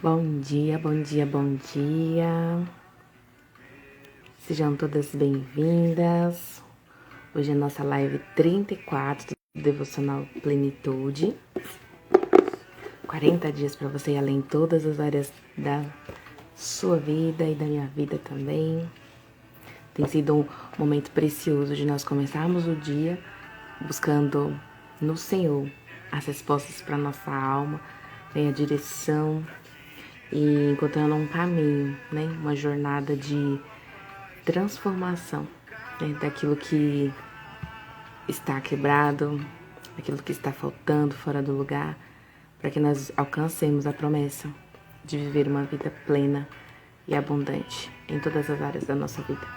Bom dia, bom dia, bom dia. Sejam todas bem-vindas. Hoje é a nossa live 34 do Devocional Plenitude. 40 dias para você ir além em todas as áreas da sua vida e da minha vida também. Tem sido um momento precioso de nós começarmos o dia buscando no Senhor as respostas para nossa alma, a direção e encontrando um caminho, né? Uma jornada de transformação, né? Daquilo que está quebrado, daquilo que está faltando, fora do lugar, para que nós alcancemos a promessa de viver uma vida plena e abundante em todas as áreas da nossa vida.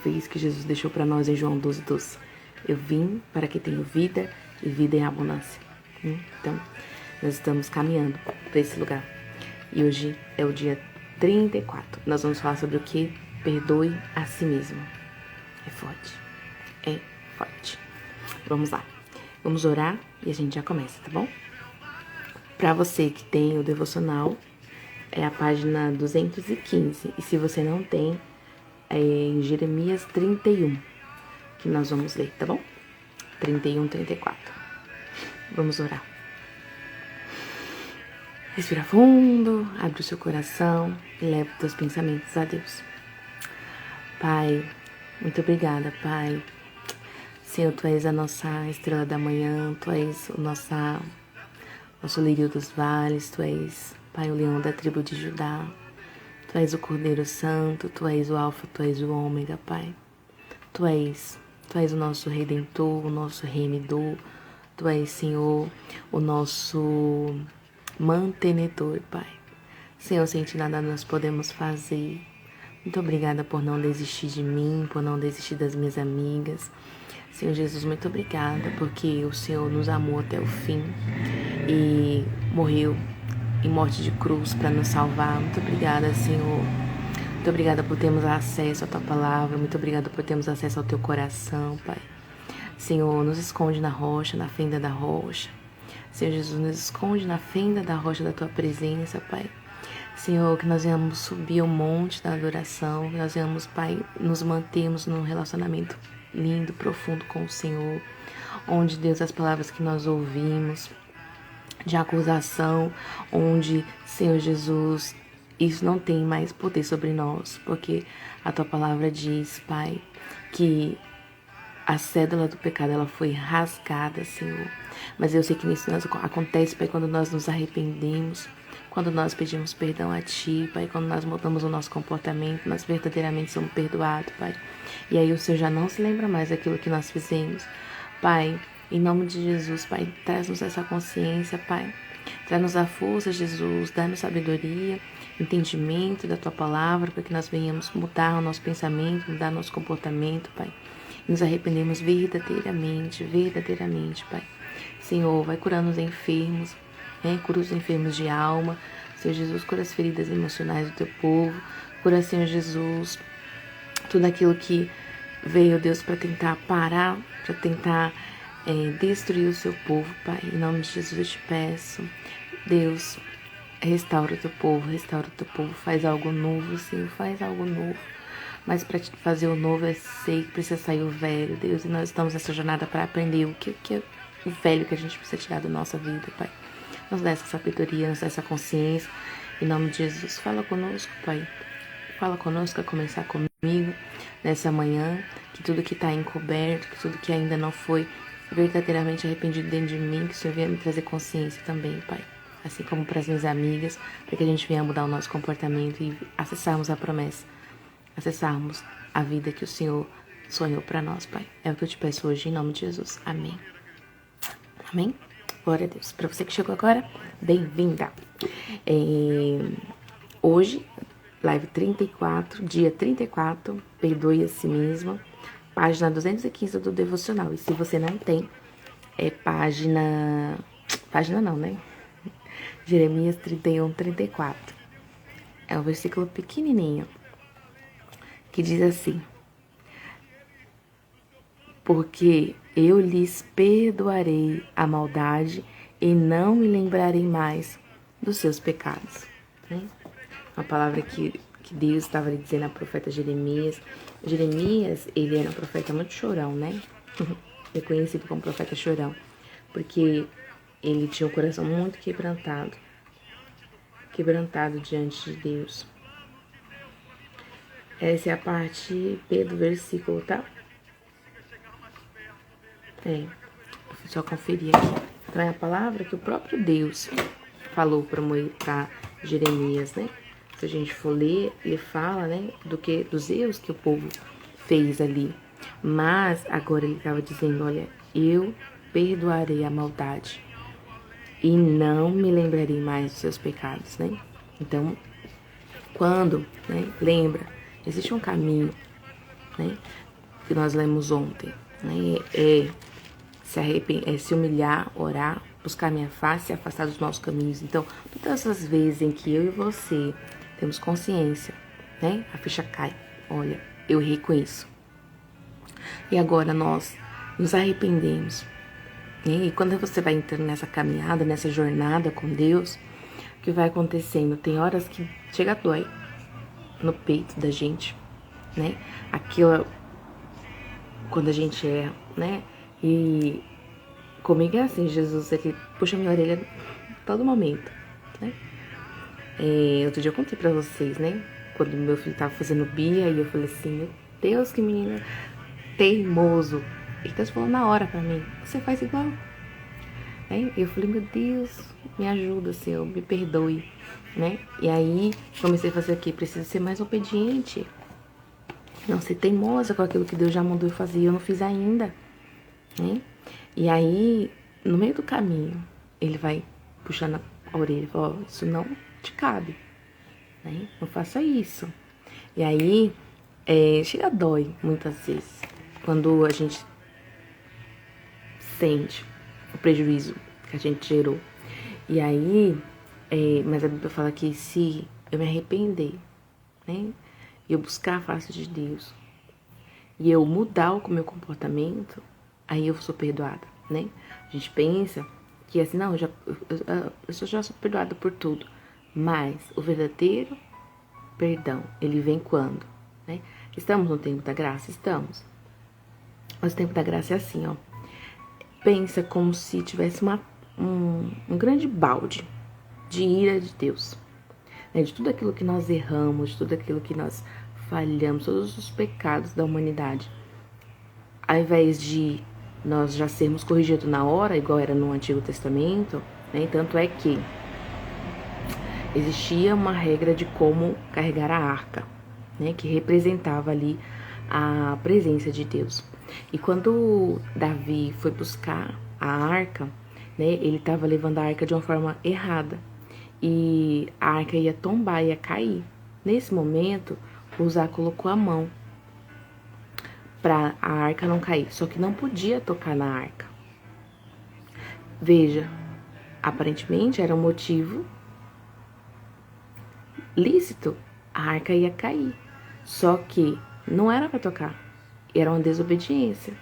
Foi isso que Jesus deixou para nós em João 12:12. Eu vim para que tenham vida e vida em abundância. Então, nós estamos caminhando para esse lugar. E hoje é o dia 34. Nós vamos falar sobre o que? Perdoe a si mesmo. É forte. É forte. Vamos lá. Vamos orar e a gente já começa, tá bom? Para você que tem o devocional, é a página 215. E se você não tem, é em Jeremias 31, que nós vamos ler, tá bom? 31, 34. Vamos orar. Respira fundo, abre o seu coração e leva os teus pensamentos a Deus. Pai, muito obrigada, Pai. Senhor, Tu és a nossa estrela da manhã, Tu és o nosso lírio dos vales, Tu és, Pai, o leão da tribo de Judá. Tu és o Cordeiro Santo, Tu és o Alfa, Tu és o Ômega, Pai. Tu és o nosso Redentor, o nosso Remidor. Tu és, Senhor, o nosso mantenedor, Pai. Senhor, sem Ti nada nós podemos fazer. Muito obrigada por não desistir de mim, por não desistir das minhas amigas. Senhor Jesus, muito obrigada porque o Senhor nos amou até o fim e morreu em morte de cruz para nos salvar. Muito obrigada, Senhor. Muito obrigada por termos acesso à Tua palavra. Muito obrigada por termos acesso ao Teu coração, Pai. Senhor, nos esconde na rocha, na fenda da rocha. Senhor Jesus, nos esconde na fenda da rocha da Tua presença, Pai. Senhor, que nós venhamos subir ao monte da adoração, que nós venhamos, Pai, nos mantermos num relacionamento lindo, profundo com o Senhor, onde, Deus, as palavras que nós ouvimos de acusação, onde, Senhor Jesus, isso não tem mais poder sobre nós, porque a Tua palavra diz, Pai, que a cédula do pecado, ela foi rasgada, Senhor. Mas eu sei que isso acontece, Pai, quando nós nos arrependemos, quando nós pedimos perdão a Ti, Pai, quando nós mudamos o nosso comportamento, nós verdadeiramente somos perdoados, Pai. E aí o Senhor já não se lembra mais daquilo que nós fizemos. Pai, em nome de Jesus, Pai, traz-nos essa consciência, Pai. Traz-nos a força, Jesus, dá-nos sabedoria, entendimento da Tua palavra, para que nós venhamos mudar o nosso pensamento, mudar o nosso comportamento, Pai. Nos arrependemos verdadeiramente, Pai. Senhor, vai curando os enfermos, cura os enfermos de alma. Senhor Jesus, cura as feridas emocionais do Teu povo. Cura, Senhor Jesus, tudo aquilo que veio, Deus, para tentar parar, para tentar destruir o Seu povo, Pai. Em nome de Jesus eu te peço, Deus, restaura o Teu povo, faz algo novo, Senhor, faz algo novo. Mas para fazer o novo, eu sei que precisa sair o velho, Deus. E nós estamos nessa jornada para aprender o que é o velho que a gente precisa tirar da nossa vida, Pai. Nos dá essa sabedoria, nos dá essa consciência. Em nome de Jesus, fala conosco, Pai. Fala conosco, a começar comigo nessa manhã. Que tudo que está encoberto, que tudo que ainda não foi verdadeiramente arrependido dentro de mim, que o Senhor venha me trazer consciência também, Pai. Assim como para as minhas amigas, para que a gente venha mudar o nosso comportamento e acessarmos a promessa. Acessarmos a vida que o Senhor sonhou para nós, Pai. É o que eu te peço hoje, em nome de Jesus. Amém. Amém? Glória a Deus. Para você que chegou agora, bem-vinda. Hoje, live 34, dia 34, perdoe a si mesma, página 215 do devocional. E se você não tem, é página não, né? Jeremias 31, 34. É um versículo pequenininho, que diz assim: porque eu lhes perdoarei a maldade e não me lembrarei mais dos seus pecados, né? Uma palavra que Deus estava dizendo ao profeta Jeremias. Jeremias, ele era um profeta muito chorão, né? É conhecido como profeta chorão, porque ele tinha o coração muito quebrantado diante de Deus. Essa é a parte B do versículo, tá? Só conferir aqui. Então é a palavra que o próprio Deus falou para Jeremias, né? Se a gente for ler, ele fala, né, dos erros que o povo fez ali. Mas agora ele estava dizendo, olha, eu perdoarei a maldade e não me lembrarei mais dos seus pecados, né? Então, quando, né, lembra, existe um caminho, né, que nós lemos ontem, né, se humilhar, orar, buscar minha face e afastar dos maus caminhos. Então, todas as vezes em que eu e você temos consciência, né, a ficha cai, olha, eu errei com isso. E agora nós nos arrependemos. E quando você vai entrando nessa caminhada, nessa jornada com Deus, o que vai acontecendo? Tem horas que chega a dói no peito da gente, né? Aquilo, quando a gente erra, né? E comigo é assim, Jesus, ele puxa minha orelha a todo momento, né? Outro dia eu contei pra vocês, né? Quando meu filho tava fazendo Bia, e eu falei assim, meu Deus, que menino teimoso. E Deus falou na hora pra mim, você faz igual. E eu falei, meu Deus, me ajuda, Senhor, me perdoe, né? E aí, comecei a fazer o quê? Preciso ser mais obediente. Não ser teimosa com aquilo que Deus já mandou eu fazer e eu não fiz ainda, né? E aí, no meio do caminho, ele vai puxando a orelha e fala, isso não te cabe, né? Não faça isso. E aí, chega a dói, muitas vezes, quando a gente sente o prejuízo que a gente gerou. E aí, mas a Bíblia fala que se eu me arrepender, né? E eu buscar a face de Deus, e eu mudar o meu comportamento, aí eu sou perdoada, né? A gente pensa que assim, não, eu já sou perdoada por tudo. Mas o verdadeiro perdão, ele vem quando, né? Estamos no tempo da graça? Estamos. Mas o tempo da graça é assim, ó. Pensa como se tivesse um grande balde de ira de Deus, né? De tudo aquilo que nós erramos, de tudo aquilo que nós falhamos, todos os pecados da humanidade. Ao invés de nós já sermos corrigidos na hora, igual era no Antigo Testamento, né? Tanto é que existia uma regra de como carregar a arca, né? Que representava ali a presença de Deus. E quando Davi foi buscar a arca, né? Ele estava levando a arca de uma forma errada. E a arca ia tombar, ia cair. Nesse momento, Uzá colocou a mão para a arca não cair, só que não podia tocar na arca. Veja, aparentemente era um motivo lícito, a arca ia cair, só que não era para tocar, era uma desobediência.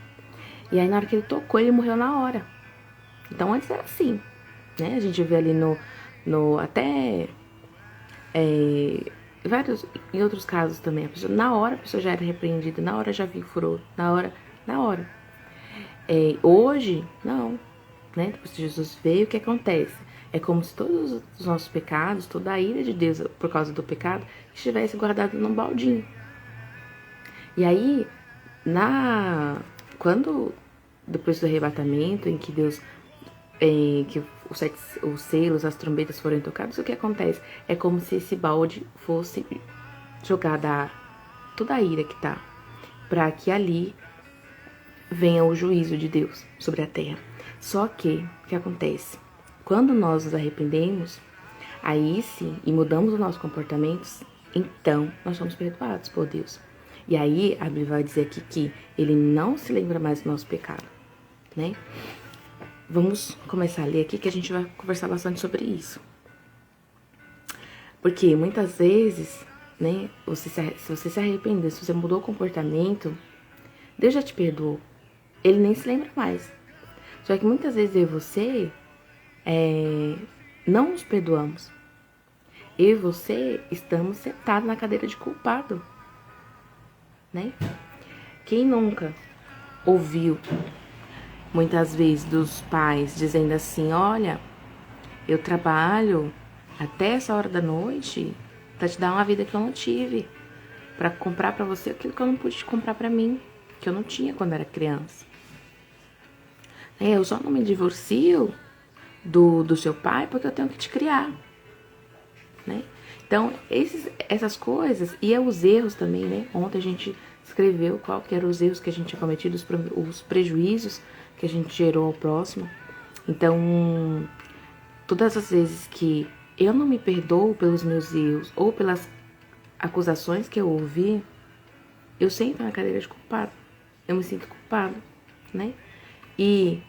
E aí na hora que ele tocou, ele morreu na hora. Então antes era assim, né? A gente vê ali no até em outros casos também, na hora a pessoa já era repreendida, na hora já vinha furor, na hora. Hoje, não, né? Depois que Jesus veio, o que acontece? É como se todos os nossos pecados, toda a ira de Deus por causa do pecado, estivesse guardado num baldinho. E aí, quando, depois do arrebatamento, em que Deus, que os selos, as trombetas foram tocadas, o que acontece? É como se esse balde fosse jogada toda a ira que tá, para que ali venha o juízo de Deus sobre a terra. Só que, o que acontece? Quando nós nos arrependemos, aí sim, e mudamos os nossos comportamentos, então nós somos perdoados por Deus. E aí a Bíblia vai dizer aqui que ele não se lembra mais do nosso pecado, né? Vamos começar a ler aqui que a gente vai conversar bastante sobre isso. Porque muitas vezes, né, se você se arrependeu, se você mudou o comportamento, Deus já te perdoou. Ele nem se lembra mais. Só que muitas vezes eu e você não nos perdoamos. Eu e você estamos sentados na cadeira de culpado, né? Quem nunca ouviu, muitas vezes, dos pais dizendo assim, olha, eu trabalho até essa hora da noite pra te dar uma vida que eu não tive, pra comprar pra você aquilo que eu não pude comprar pra mim, que eu não tinha quando era criança. Eu só não me divorcio do seu pai porque eu tenho que te criar, né? Então, essas coisas, e os erros também, né? Ontem a gente escreveu qual que eram os erros que a gente tinha cometido, os prejuízos que a gente gerou ao próximo. Então, todas as vezes que eu não me perdoo pelos meus erros ou pelas acusações que eu ouvi, eu sento na cadeira de culpado. Eu me sinto culpado, né? E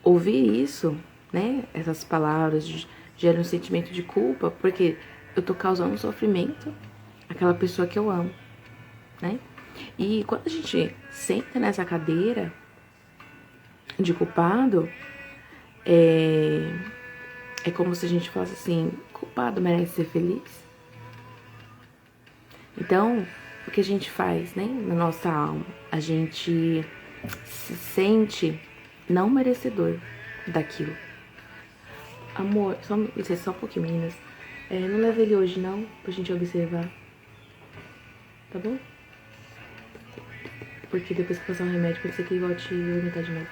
ouvir isso, né? Essas palavras geram um sentimento de culpa, porque eu tô causando sofrimento àquela pessoa que eu amo, né? E quando a gente senta nessa cadeira de culpado, é como se a gente falasse assim, culpado merece ser feliz? Então, o que a gente faz, né, na nossa alma? A gente se sente não merecedor daquilo. Amor, só um pouquinho, meninas. Não leva ele hoje, não, pra gente observar. Tá bom? Porque depois que passar o remédio, pode ser que ele volte a vomitar de novo.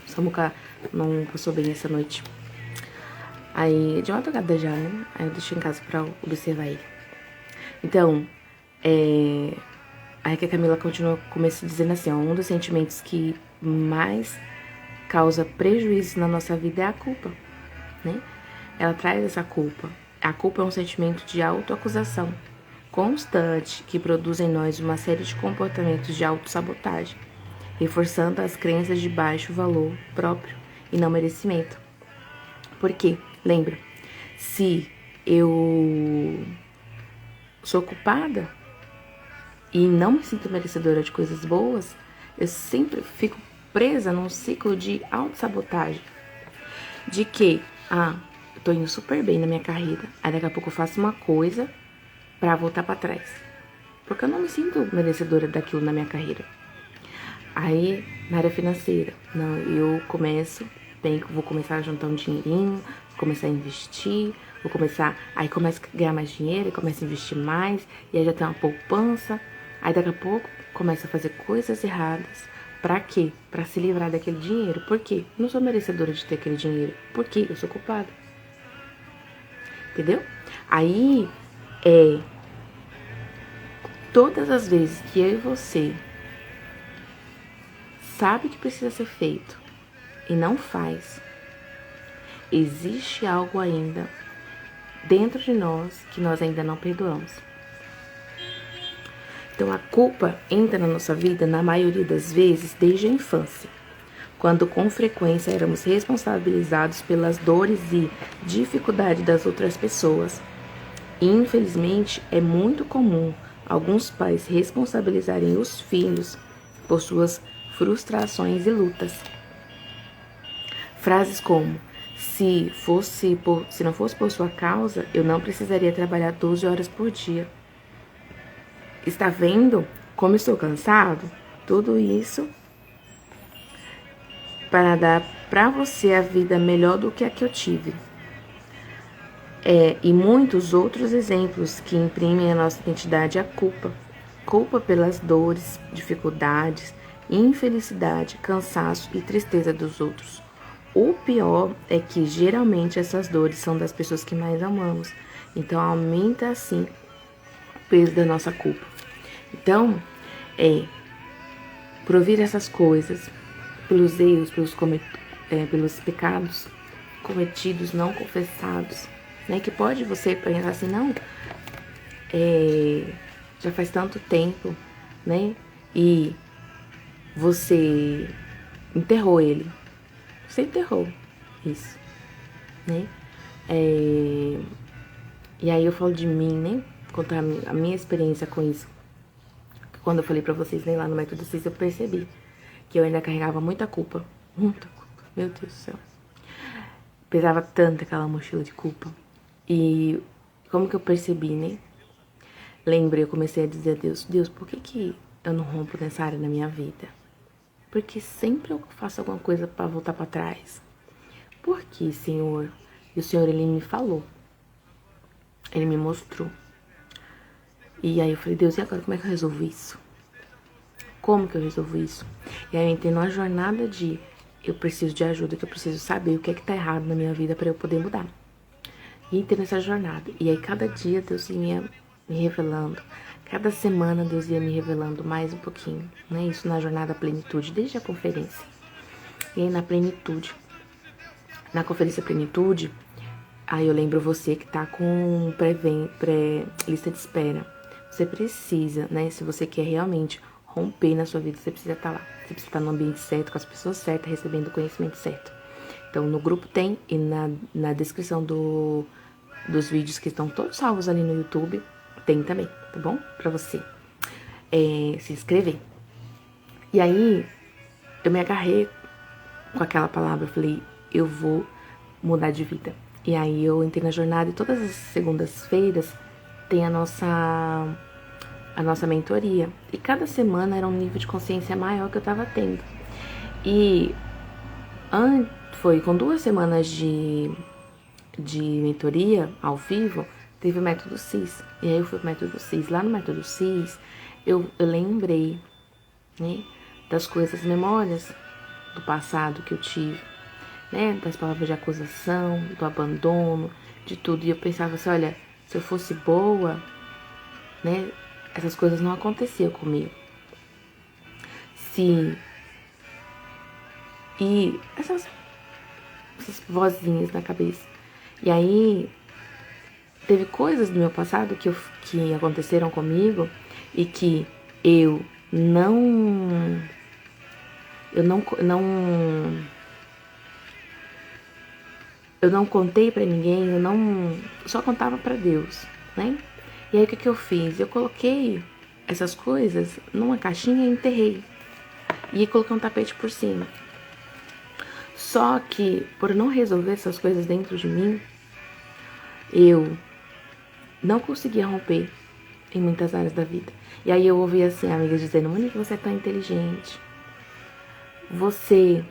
Samuca não passou bem essa noite. Aí, de madrugada já, né? Aí eu deixei em casa pra observar ele. Então, aí que a Camila continua, começa dizendo assim, ó, um dos sentimentos que mais causa prejuízo na nossa vida é a culpa, né? Ela traz essa culpa. A culpa é um sentimento de autoacusação constante que produz em nós uma série de comportamentos de autossabotagem, reforçando as crenças de baixo valor próprio e não merecimento. Por quê? Lembra, se eu sou culpada e não me sinto merecedora de coisas boas, eu sempre fico presa num ciclo de autossabotagem. De que, eu tô indo super bem na minha carreira, aí daqui a pouco eu faço uma coisa pra voltar pra trás. Porque eu não me sinto merecedora daquilo na minha carreira. Aí, na área financeira, não, eu vou começar a juntar um dinheirinho, vou começar a investir, aí começo a ganhar mais dinheiro, e começo a investir mais, e aí já tem uma poupança, aí daqui a pouco começo a fazer coisas erradas. Pra quê? Pra se livrar daquele dinheiro. Por quê? Não sou merecedora de ter aquele dinheiro. Por quê? Eu sou culpada. Entendeu? Aí, todas as vezes que eu e você sabe que precisa ser feito e não faz, existe algo ainda dentro de nós que nós ainda não perdoamos. Então a culpa entra na nossa vida, na maioria das vezes, desde a infância, quando com frequência éramos responsabilizados pelas dores e dificuldades das outras pessoas. E, infelizmente, é muito comum alguns pais responsabilizarem os filhos por suas frustrações e lutas. Frases como, se não fosse por sua causa, eu não precisaria trabalhar 12 horas por dia. Está vendo como estou cansado? Tudo isso para dar para você a vida melhor do que a que eu tive. E muitos outros exemplos que imprimem a nossa identidade à culpa. Culpa pelas dores, dificuldades, infelicidade, cansaço e tristeza dos outros. O pior é que geralmente essas dores são das pessoas que mais amamos. Então aumenta assim o peso da nossa culpa. Então, por ouvir essas coisas, pelos erros, pelos pecados cometidos, não confessados, né? Que pode você pensar assim, não, já faz tanto tempo, né? E você enterrou ele. Você enterrou isso, né? E aí eu falo de mim, né? Contar a minha experiência com isso. Quando eu falei pra vocês, né, lá no Método 6, eu percebi que eu ainda carregava muita culpa. Muita culpa. Meu Deus do céu. pesava tanto aquela mochila de culpa. E como que eu percebi, né? Lembrei, eu comecei a dizer a Deus, Deus, por que eu não rompo nessa área da minha vida? Porque sempre eu faço alguma coisa para voltar para trás. Por que, Senhor? E o Senhor, Ele me falou. Ele me mostrou. E aí eu falei, Deus, e agora como é que eu resolvo isso? Como que eu resolvo isso? E aí eu entrei numa jornada de eu preciso de ajuda, que eu preciso saber o que é que tá errado na minha vida para eu poder mudar. E entrei nessa jornada. E aí cada dia Deus ia me revelando. Cada semana Deus ia me revelando mais um pouquinho, né? Isso na jornada Plenitude, desde a conferência. E aí na Plenitude, na conferência Plenitude, aí eu lembro você que tá com lista de espera. Você precisa, né? Se você quer realmente romper na sua vida, você precisa estar lá. Você precisa estar no ambiente certo, com as pessoas certas, recebendo o conhecimento certo. Então no grupo tem e na descrição dos vídeos que estão todos salvos ali no YouTube, tem também, tá bom? Pra você se inscrever. E aí, eu me agarrei com aquela palavra, eu falei, eu vou mudar de vida. E aí eu entrei na jornada e todas as segundas-feiras tem a nossa mentoria. E cada semana era um nível de consciência maior que eu tava tendo. E foi com 2 semanas de mentoria ao vivo, teve o método CIS. E aí eu fui pro método CIS. Lá no método CIS, eu lembrei, né, das coisas, memórias do passado que eu tive, né, das palavras de acusação, do abandono, de tudo. E eu pensava assim, olha, se eu fosse boa, né, essas coisas não aconteciam comigo. E essas vozinhas na cabeça. E aí, teve coisas do meu passado que aconteceram comigo e que eu não contei pra ninguém, só contava pra Deus, né? E aí o que eu fiz? Eu coloquei essas coisas numa caixinha e enterrei. E coloquei um tapete por cima. Só que, por não resolver essas coisas dentro de mim, eu não conseguia romper em muitas áreas da vida. E aí eu ouvi assim, amigas dizendo, Monique, você é tão inteligente. Você...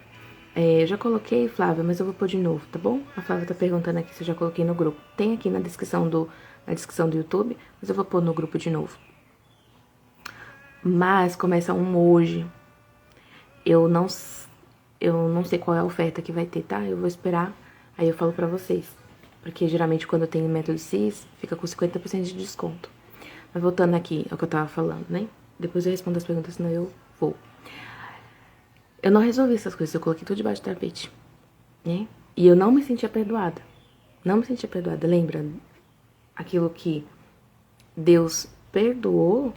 eu já coloquei, Flávia, mas eu vou pôr de novo, tá bom? A Flávia tá perguntando aqui se eu já coloquei no grupo. Tem aqui na descrição do YouTube, mas eu vou pôr no grupo de novo. Mas começa hoje. Eu não sei qual é a oferta que vai ter, tá? Eu vou esperar, aí eu falo pra vocês. Porque geralmente quando eu tenho método CIS, fica com 50% de desconto. Mas voltando aqui ao que eu tava falando, né? Depois eu respondo as perguntas, senão eu vou. Eu não resolvi essas coisas, eu coloquei tudo debaixo do tapete, né? E eu não me sentia perdoada. Não me sentia perdoada. Lembra? Aquilo que Deus perdoou,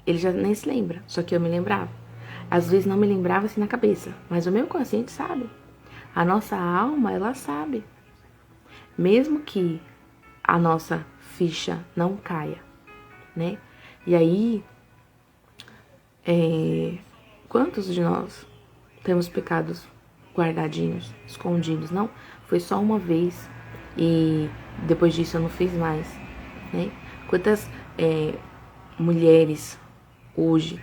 ele já nem se lembra, só que eu me lembrava. Às vezes não me lembrava assim na cabeça, mas o meu consciente sabe. A nossa alma, ela sabe. Mesmo que a nossa ficha não caia, né? E aí, quantos de nós temos pecados guardadinhos, escondidos? Não, foi só uma vez e depois disso eu não fiz mais, né? Quantas mulheres hoje,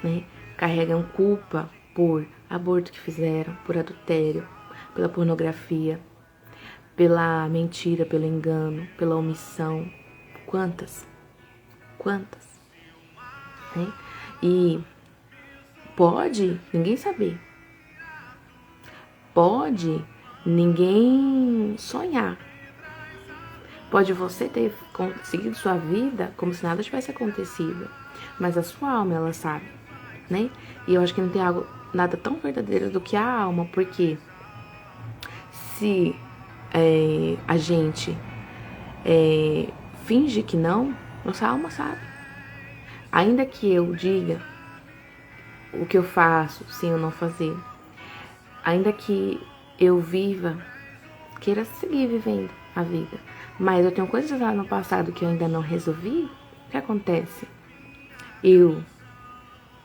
né, carregam culpa por aborto que fizeram, por adultério, pela pornografia, pela mentira, pelo engano, pela omissão. Quantas? Quantas? Né? E pode ninguém saber. Pode ninguém sonhar. Pode você ter conseguido sua vida como se nada tivesse acontecido. Mas a sua alma, ela sabe, né? E eu acho que não tem nada tão verdadeiro do que a alma, porque se a gente finge que não, nossa alma sabe. Ainda que eu diga o que eu faço sem eu não fazer, ainda que eu queira seguir vivendo a vida, mas eu tenho coisas lá no passado que eu ainda não resolvi, o que acontece? Eu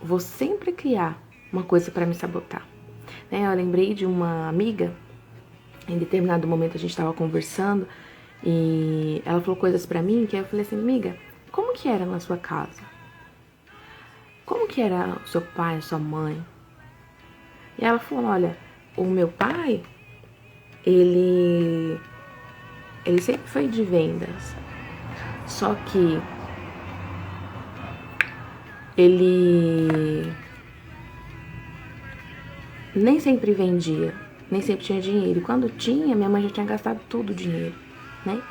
vou sempre criar uma coisa para me sabotar. Eu lembrei de uma amiga Em determinado momento a gente estava conversando e ela falou coisas pra mim que eu falei assim, amiga, como que era na sua casa? Como que era o seu pai, a sua mãe? E ela falou, olha, o meu pai, ele sempre foi de vendas. Só que ele nem sempre vendia, nem sempre tinha dinheiro. E quando tinha, minha mãe já tinha gastado todo o dinheiro, né?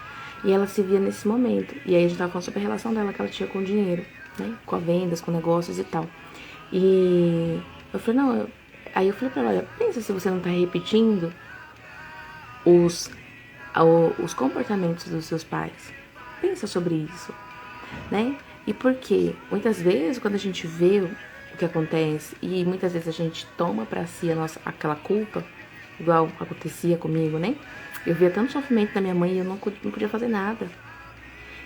E ela se via nesse momento. E aí a gente tava falando sobre a relação dela que ela tinha com o dinheiro, né? Com as vendas, com negócios e tal. E eu falei, não, aí eu falei pra ela, olha, pensa se você não tá repetindo os comportamentos dos seus pais. Pensa sobre isso, né? E porque muitas vezes quando a gente vê o que acontece e muitas vezes a gente toma pra si aquela culpa, igual acontecia comigo, né? Eu via tanto sofrimento da minha mãe e eu não podia fazer nada.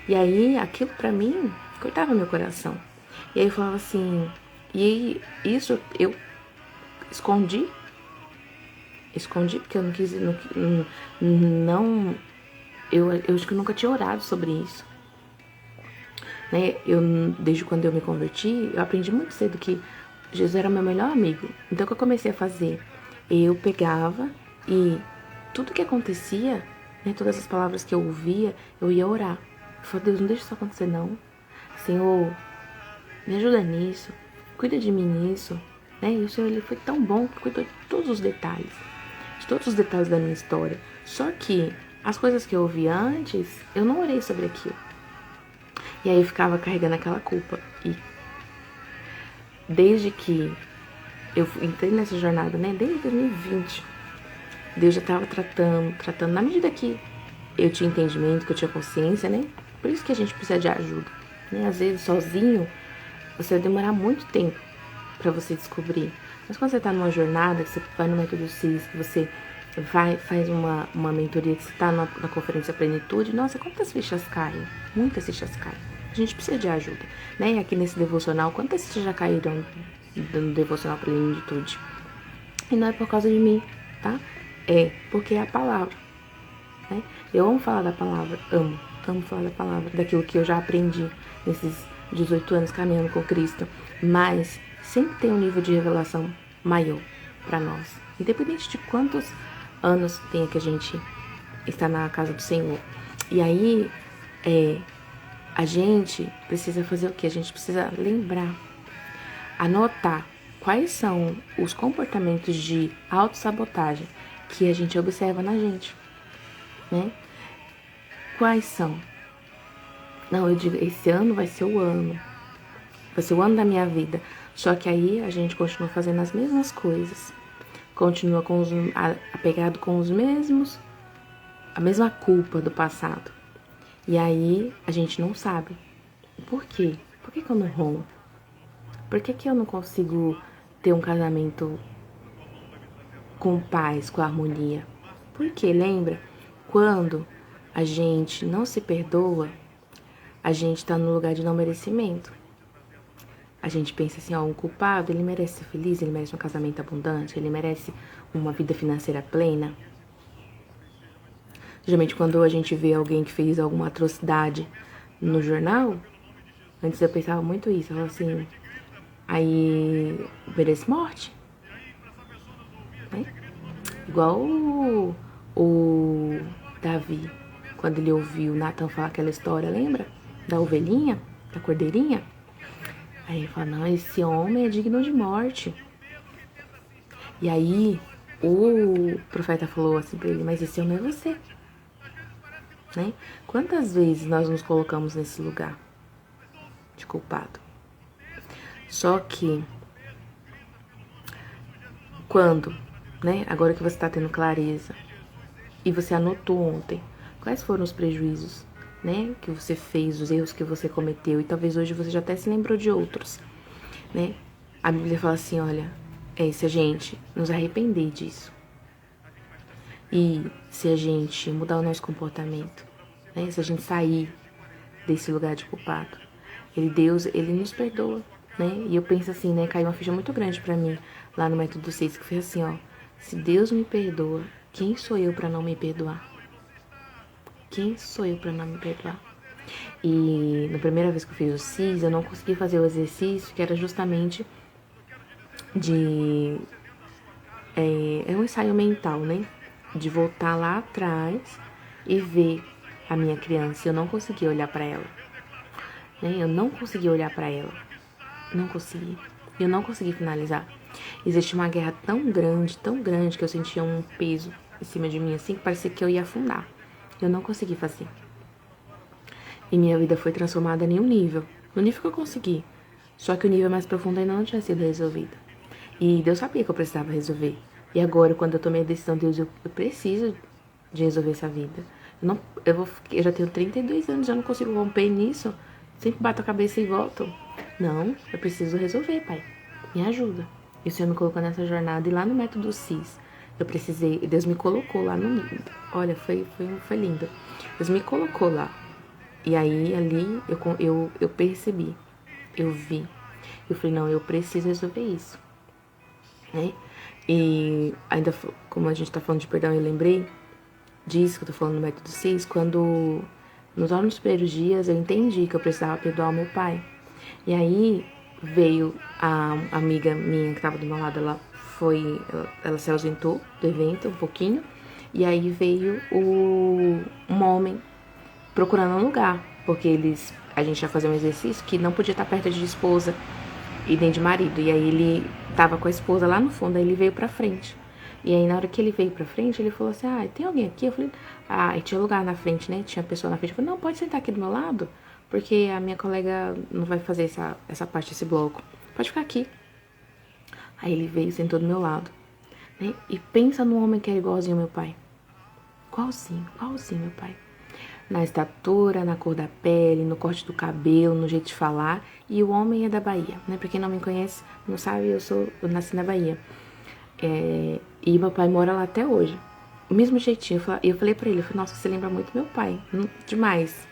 E aí aquilo pra mim cortava meu coração. E aí eu falava assim, e isso eu escondi porque eu não quis, não eu acho que eu nunca tinha orado sobre isso, né? Desde quando eu me converti, eu aprendi muito cedo que Jesus era meu melhor amigo. Então o que eu comecei a fazer? Eu pegava e tudo que acontecia, né, todas as palavras que eu ouvia, eu ia orar. Eu falei, Deus, não deixa isso acontecer não. Senhor, me ajuda nisso, cuida de mim nisso, né? E o Senhor, ele foi tão bom que cuidou de todos os detalhes da minha história. Só que as coisas que eu ouvi antes, eu não orei sobre aquilo. E aí eu ficava carregando aquela culpa. E desde que eu entrei nessa jornada, né? Desde 2020, Deus já estava tratando, na medida que eu tinha entendimento, que eu tinha consciência, né? Por isso que a gente precisa de ajuda, né? Às vezes, sozinho, você vai demorar muito tempo para você descobrir. Mas quando você tá numa jornada, que você vai no Método CIS, que você faz uma mentoria, que você tá na conferência Plenitude, nossa, quantas fichas caem? Muitas fichas caem. A gente precisa de ajuda, né? E aqui nesse devocional, quantas fichas já caíram no devocional Plenitude? E não é por causa de mim, tá? É porque é a palavra, né? Eu amo falar da palavra, amo falar da palavra, daquilo que eu já aprendi nesses 18 anos caminhando com Cristo, mas sempre tem um nível de revelação maior para nós, independente de quantos anos tenha que a gente está na casa do Senhor. E aí, a gente precisa fazer o quê? A gente precisa lembrar, anotar quais são os comportamentos de autossabotagem que a gente observa na gente, né? Quais são? Não, eu digo, esse ano vai ser o ano. Vai ser o ano da minha vida. Só que aí a gente continua fazendo as mesmas coisas. Continua apegado com os mesmos, a mesma culpa do passado. E aí a gente não sabe. Por quê? Por que eu não rompo? Por que eu não consigo ter um casamento com paz, com harmonia? Porque, lembra? Quando a gente não se perdoa, a gente tá no lugar de não merecimento. A gente pensa assim, ó, um culpado, ele merece ser feliz, ele merece um casamento abundante, ele merece uma vida financeira plena. Geralmente quando a gente vê alguém que fez alguma atrocidade no jornal, antes eu pensava muito isso, eu falava assim, aí merece morte, né? Igual o Davi, quando ele ouviu Natan falar aquela história, lembra? Da ovelhinha, da cordeirinha? Aí ele fala, não, esse homem é digno de morte. E aí o profeta falou assim pra ele, mas esse homem é você, né? Quantas vezes nós nos colocamos nesse lugar de culpado? Só que quando, né, agora que você tá tendo clareza e você anotou ontem quais foram os prejuízos, né, que você fez, os erros que você cometeu, e talvez hoje você já até se lembrou de outros, né? A Bíblia fala assim, olha, se a gente nos arrepender disso e se a gente mudar o nosso comportamento, né, se a gente sair desse lugar de culpado, Deus, ele nos perdoa, né? E eu penso assim, né, caiu uma ficha muito grande pra mim lá no Método 6, que foi assim, ó, se Deus me perdoa, Quem sou eu para não me perdoar? Quem sou eu para não me perdoar? E na primeira vez que eu fiz o CIS, eu não consegui fazer o exercício, que era justamente de... É um ensaio mental, né? De voltar lá atrás e ver a minha criança. Eu não consegui olhar para ela. Né? Eu não consegui olhar para ela. Não consegui. Eu não consegui finalizar. Existe uma guerra tão grande, que eu sentia um peso em cima de mim, assim, que parecia que eu ia afundar. Eu não consegui fazer. E minha vida foi transformada em um nível. No nível que eu consegui. Só que o nível mais profundo ainda não tinha sido resolvido. E Deus sabia que eu precisava resolver. E agora, quando eu tomei a decisão, Deus, eu preciso de resolver essa vida. Eu já tenho 32 anos, já não consigo romper nisso. Sempre bato a cabeça e volto. Não, eu preciso resolver, Pai. Me ajuda. E o Senhor me colocou nessa jornada. E lá no método CIS, eu precisei... Deus me colocou lá no... Olha, foi lindo. Deus me colocou lá. E aí, ali, eu percebi. Eu vi. Eu falei, não, eu preciso resolver isso. Né? E ainda, como a gente tá falando de perdão, eu lembrei disso que eu tô falando no método CIS, quando nos primeiros dias eu entendi que eu precisava perdoar o meu pai. E aí veio a amiga minha que tava do meu lado, ela se ausentou do evento um pouquinho, e aí veio um homem procurando um lugar, porque a gente ia fazer um exercício que não podia estar perto de esposa e nem de marido, e aí ele tava com a esposa lá no fundo, aí ele veio pra frente. E aí, na hora que ele veio pra frente, ele falou assim, tem alguém aqui? Eu falei, e tinha lugar na frente, né? Tinha pessoa na frente. Eu falei, não, pode sentar aqui do meu lado, porque a minha colega não vai fazer essa parte desse bloco. Pode ficar aqui. Aí ele veio e sentou do meu lado, né? E pensa num homem que era igualzinho ao meu pai. Igualzinho meu pai. Na estatura, na cor da pele, no corte do cabelo, no jeito de falar. E o homem é da Bahia, né? Pra quem não me conhece, não sabe, eu nasci na Bahia. E meu pai mora lá até hoje. O mesmo jeitinho. Eu falei pra ele, eu falei, nossa, você lembra muito meu pai. Demais.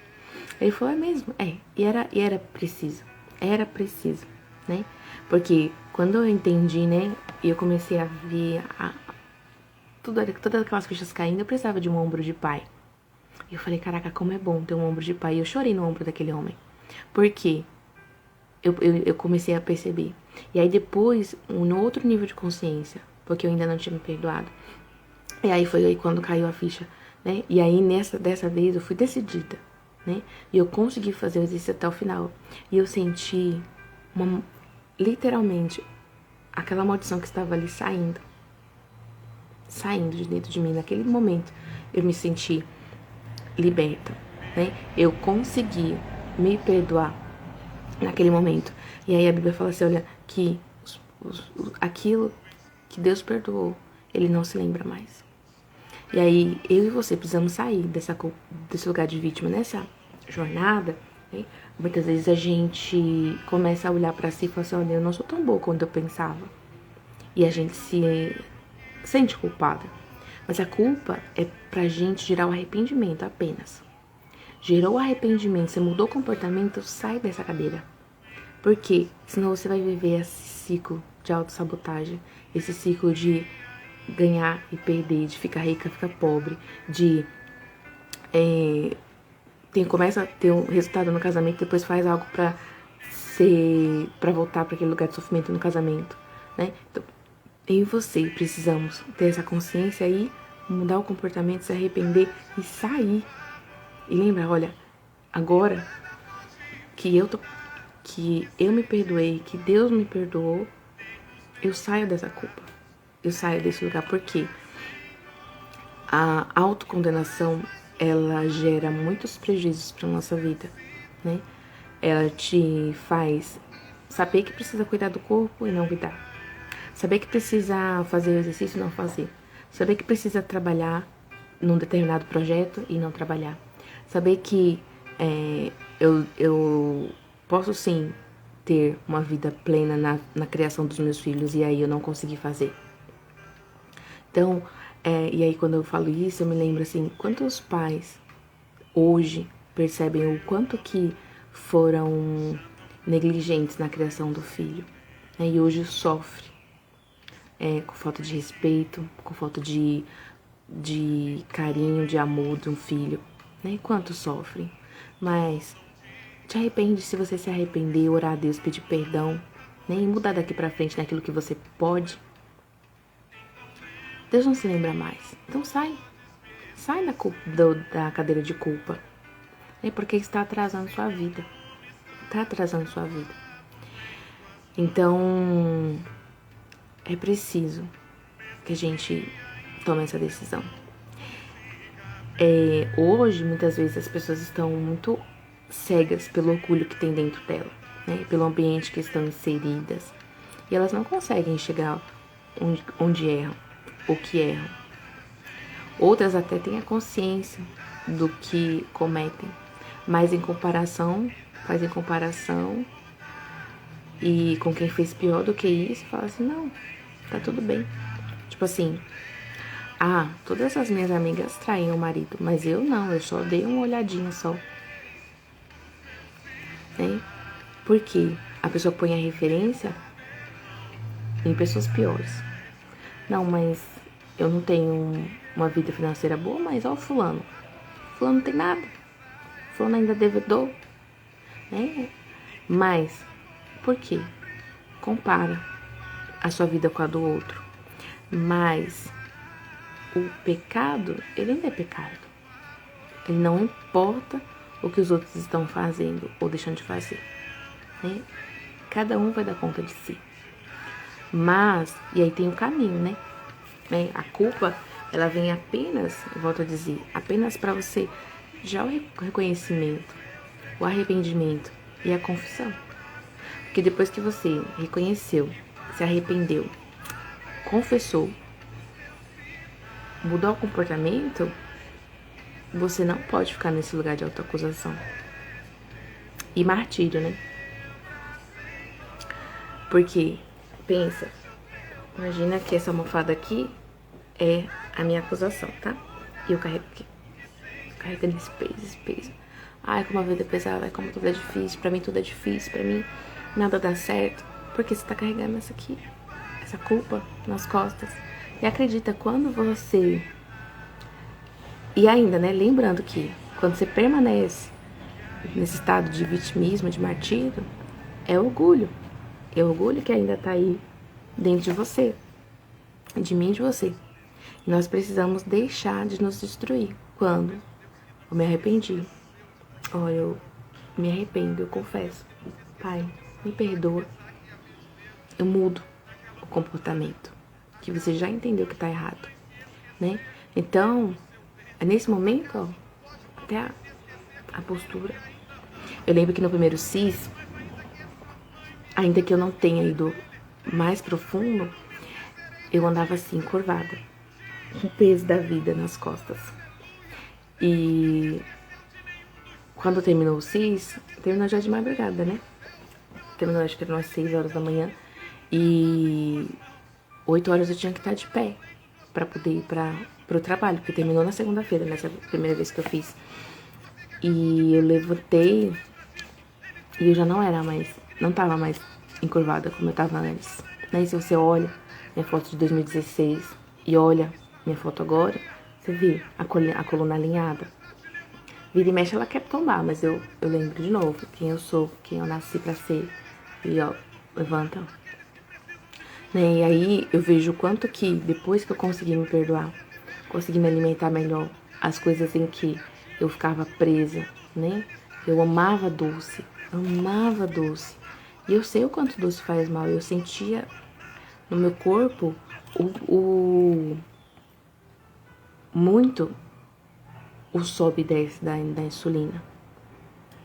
Ele falou, é mesmo? E era preciso. Era preciso, né? Porque quando eu entendi, né? E eu comecei a ver todas aquelas fichas caindo, eu precisava de um ombro de pai. E eu falei, caraca, como é bom ter um ombro de pai. E eu chorei no ombro daquele homem. Por quê? Eu comecei a perceber. E aí depois, no outro nível de consciência, porque eu ainda não tinha me perdoado. E aí foi aí quando caiu a ficha, né? E aí dessa vez eu fui decidida, né? E eu consegui fazer o exercício até o final. E eu senti literalmente aquela maldição que estava ali saindo de dentro de mim. Naquele momento eu me senti liberta, né? Eu consegui me perdoar naquele momento. E aí a Bíblia fala assim, olha, que aquilo que Deus perdoou, Ele não se lembra mais. E aí eu e você precisamos sair desse lugar de vítima, nessa jornada, né? Muitas vezes a gente começa a olhar pra si e fala assim, olha, eu não sou tão boa quanto eu pensava. E a gente se sente culpada. Mas a culpa é pra gente gerar o arrependimento apenas. Gerou o arrependimento, você mudou o comportamento, sai dessa cadeira. Porque senão você vai viver esse ciclo de autossabotagem, esse ciclo de ganhar e perder, de ficar rica, ficar pobre, de começa a ter um resultado no casamento, depois faz algo pra voltar para aquele lugar de sofrimento no casamento, né? Então, eu e você precisamos ter essa consciência aí, mudar o comportamento, se arrepender e sair. E lembra, olha, agora que eu me perdoei, que Deus me perdoou, eu saio dessa culpa. Eu saio desse lugar porque a autocondenação, ela gera muitos prejuízos para nossa vida, né? Ela te faz saber que precisa cuidar do corpo e não cuidar. Saber que precisa fazer exercício e não fazer. Saber que precisa trabalhar num determinado projeto e não trabalhar. Saber que eu posso sim ter uma vida plena na criação dos meus filhos e aí eu não consegui fazer. Então, e aí quando eu falo isso, eu me lembro assim, quantos pais hoje percebem o quanto que foram negligentes na criação do filho, né? E hoje sofre com falta de respeito, com falta de de carinho, de amor de um filho, né? Quantos sofrem. Mas te arrepende. Se você se arrepender, orar a Deus, pedir perdão, né? E mudar daqui pra frente naquilo que você pode, Deus não se lembra mais. Então sai. Sai da cadeira de culpa. É porque está atrasando sua vida. Está atrasando sua vida. Então, é preciso que a gente tome essa decisão. Hoje, muitas vezes, as pessoas estão muito cegas pelo orgulho que tem dentro dela, né? Pelo ambiente que estão inseridas. E elas não conseguem chegar onde erram, o que erram. Outras até têm a consciência do que cometem, mas fazem comparação e com quem fez pior do que isso, fala assim, não, tá tudo bem. Tipo assim, todas as minhas amigas traem o marido, mas eu não, eu só dei uma olhadinha só. Né? Porque a pessoa põe a referência em pessoas piores. Não, mas eu não tenho uma vida financeira boa, mas ó o fulano. Fulano não tem nada. Fulano ainda é devedor. Né? Mas, por quê? Compara a sua vida com a do outro. Mas o pecado, ele ainda é pecado. Ele não importa o que os outros estão fazendo ou deixando de fazer. Né? Cada um vai dar conta de si. Mas, e aí tem o caminho, né? A culpa, ela vem apenas, eu volto a dizer, apenas para você já o reconhecimento, o arrependimento e a confissão. Porque depois que você reconheceu, se arrependeu, confessou, mudou o comportamento, você não pode ficar nesse lugar de autoacusação e martírio, né? Porque, pensa, imagina que essa almofada aqui é a minha acusação, tá? E eu carrego aqui, carregando esse peso. Ai, como a vida é pesada, ai, como tudo é difícil, pra mim tudo é difícil, pra mim nada dá certo. Porque você tá carregando essa aqui, essa culpa nas costas. E acredita, quando você... E ainda, né, lembrando que quando você permanece nesse estado de vitimismo, de martírio, é orgulho. É orgulho que ainda tá aí dentro de você, de mim e de você. E nós precisamos deixar de nos destruir. Quando eu me arrependi. Olha, eu me arrependo, eu confesso. Pai, me perdoa. Eu mudo o comportamento. Que você já entendeu que tá errado, né? Então, nesse momento, ó, até a postura. Eu lembro que no primeiro CIS, ainda que eu não tenha ido mais profundo, eu andava assim, curvada, com o peso da vida nas costas. E quando terminou o CIS, terminou já de madrugada, né? Terminou, acho que eram umas 6 horas da manhã. E 8 horas eu tinha que estar de pé pra poder ir pro trabalho, porque terminou na segunda-feira, nessa primeira vez que eu fiz. E eu levantei e eu já não tava mais encurvada como eu tava antes. Né? E se você olha minha foto de 2016 e olha minha foto agora, você vê a coluna alinhada. Vira e mexe, ela quer tombar, mas eu lembro de novo quem eu sou, quem eu nasci pra ser. E ó, levanta. Né? E aí eu vejo o quanto que depois que eu consegui me perdoar, consegui me alimentar melhor, as coisas em que eu ficava presa, né? Eu amava doce. E eu sei o quanto doce faz mal. Eu sentia no meu corpo muito o sobe e desce da insulina.